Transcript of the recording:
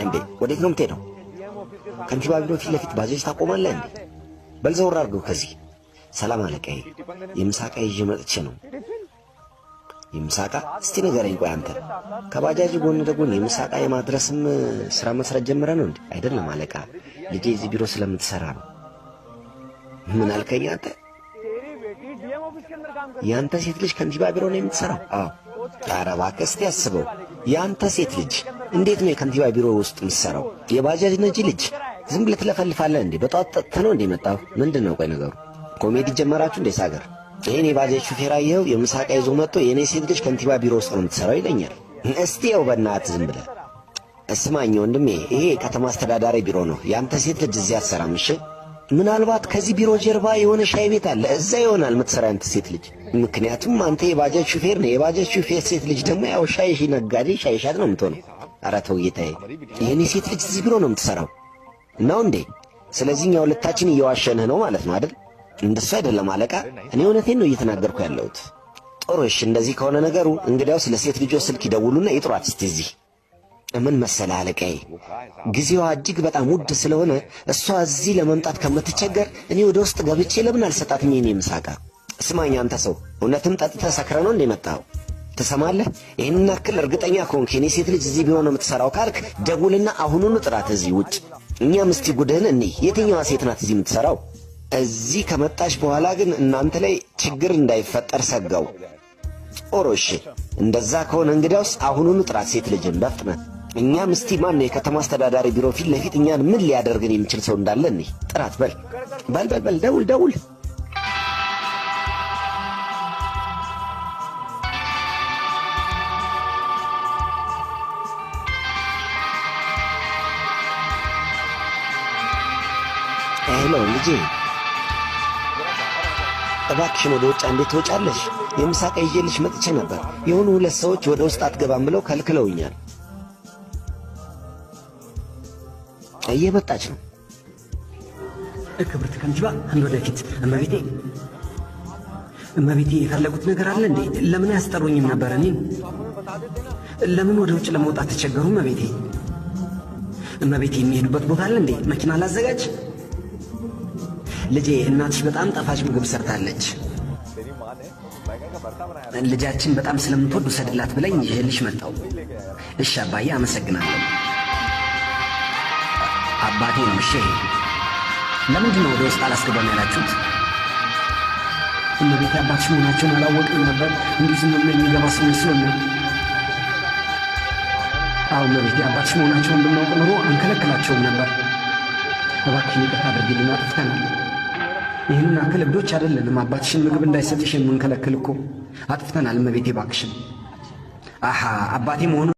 እንዴ ወዴት ነው የምትሄደው? ከንቲባ ቢሮ ፊት ለፊት ባጃጅ ታቆማለህ እንዴ? በል ዘወር አድርገው ከዚህ። ሰላም አለቃዬ፣ የምሳቃ ይዤ መጥቼ ነው። የምሳቃ? እስቲ ንገረኝ። ቆይ አንተ ከባጃጅ ጎን ለጎን የምሳቃ የማድረስም ስራ መስራት ጀምረ ነው እንዴ? አይደለም አለቃ፣ ልጄ እዚህ ቢሮ ስለምትሰራ ነው። ምን አልከኝ አንተ? ያንተ ሴት ልጅ ከንቲባ ቢሮ ነው የምትሰራው? አዎ። ኧረ እባክህ እስቲ አስበው። ያንተ ሴት ልጅ እንዴት ነው የከንቲባ ቢሮ ውስጥ የምትሰራው? የባጃጅ ነጂ ልጅ ዝም ብለህ ትለፈልፋለህ እንዴ? በጠዋት ጠጥተህ ነው እንዴ መጣው? ምንድነው ቆይ ነገሩ? ኮሜዲ ጀመራችሁ እንዴ ሳገር? ይሄን የባጃጅ ሹፌር አየኸው? የምሳቃ ይዞ መጥቶ የኔ ሴት ልጅ ከንቲባ ቢሮ ውስጥ ነው የምትሰራው ይለኛል። እስቲ ያው በእናትህ ዝም ብለህ እስማኝ ወንድሜ፣ ይሄ ከተማ አስተዳዳሪ ቢሮ ነው። ያንተ ሴት ልጅ እዚህ አትሰራም። እሺ ምናልባት ከዚህ ቢሮ ጀርባ የሆነ ሻይ ቤት አለ፣ እዛ ይሆናል የምትሰራ ያንተ ሴት ልጅ። ምክንያቱም አንተ የባጃጅ ሹፌር ነህ። የባጃጅ ሹፌር ሴት ልጅ ደግሞ ያው ሻይ ነጋዴ፣ ሻይ ሻጭ ነው የምትሆነው። ኧረ ተው ጌታዬ፣ የኔ ሴት ልጅ እዚህ ቢሮ ነው የምትሰራው ነው እንዴ? ስለዚህ እኛ ሁለታችን እየዋሸንህ ነው ማለት ነው አይደል? እንደሱ አይደለም አለቃ፣ እኔ እውነቴን ነው እየተናገርኩ ያለሁት። ጥሩ እሺ፣ እንደዚህ ከሆነ ነገሩ እንግዲያው ስለ ሴት ልጆች ስልክ ይደውሉና ይጥሯት እስቲ እዚህ። ምን መሰለህ አለቃዬ፣ ጊዜዋ እጅግ በጣም ውድ ስለሆነ እሷ እዚህ ለመምጣት ከምትቸገር እኔ ወደ ውስጥ ገብቼ ለምን አልሰጣትም የኔ ምሳቃ? ስማኝ አንተ ሰው፣ እውነትም ጠጥተህ ሰክረህ ነው እንደ መጣኸው? ትሰማለህ? ይህንን ያክል እርግጠኛ ከሆንክ የኔ ሴት ልጅ እዚህ ቢሆን ነው የምትሰራው ካልክ ደውልና አሁኑኑ ጥራት እዚህ ውጭ። እኛም እስቲ ጉድህን እንይ። የትኛዋ ሴት ናት እዚህ የምትሰራው? እዚህ ከመጣሽ በኋላ ግን እናንተ ላይ ችግር እንዳይፈጠር ሰጋው። ጦር እሺ፣ እንደዛ ከሆነ እንግዲያውስ አሁኑኑ ጥራት ሴት ልጅን በፍጥነት። እኛም እስቲ ማን ነው የከተማ አስተዳዳሪ ቢሮ ፊት ለፊት እኛን ምን ሊያደርግን የሚችል ሰው እንዳለ እንይ። ጥራት በል በል በል በል፣ ደውል ደውል። ሄሎ ልጄ፣ እባክሽን ወደ ውጭ እንዴት ትወጫለሽ? የምሳቃ ይዤልሽ መጥቼ ነበር። የሆኑ ሁለት ሰዎች ወደ ውስጥ አትገባም ብለው ከልክለውኛል። እየመጣች ነው። ክብርት ከንቲባ፣ አንድ ወደፊት። እመቤቴ የፈለጉት ነገር አለ እንዴ? ለምን ያስጠሩኝም ነበር? እኔን ለምን ወደ ውጭ ለመውጣት ተቸገሩ? እመቤቴ የሚሄዱበት ቦታ አለ እንዴ? መኪና ላዘጋጅ? ልጄ እናትሽ በጣም ጣፋጭ ምግብ ሰርታለች። ልጃችን በጣም ስለምትወድ ውሰድላት ብለኝ ይዤልሽ መጣሁ። እሺ አባዬ፣ አመሰግናለሁ። አባቴ ነው። እሺ ለምንድን ነው ወደ ውስጥ አላስገባም ያላችሁት? እመቤቴ አባትሽ መሆናቸውን አላወቅም ነበር። እንዲህ ዝም ብሎ የሚገባ ሰው መስሎኛል። አዎ እመቤቴ አባትሽ መሆናቸውን ብናውቅ ኖሮ አንከለክላቸውም ነበር። እባክሽን ይቅርታ አድርጊልን፣ አጥፍተናል። ይህንን አክል እብዶች አይደለንም። አባትሽን ምግብ እንዳይሰጥሽ የምንከለክል እኮ አጥፍተናል። እመቤቴ እባክሽን። አሃ አባቴ መሆኑ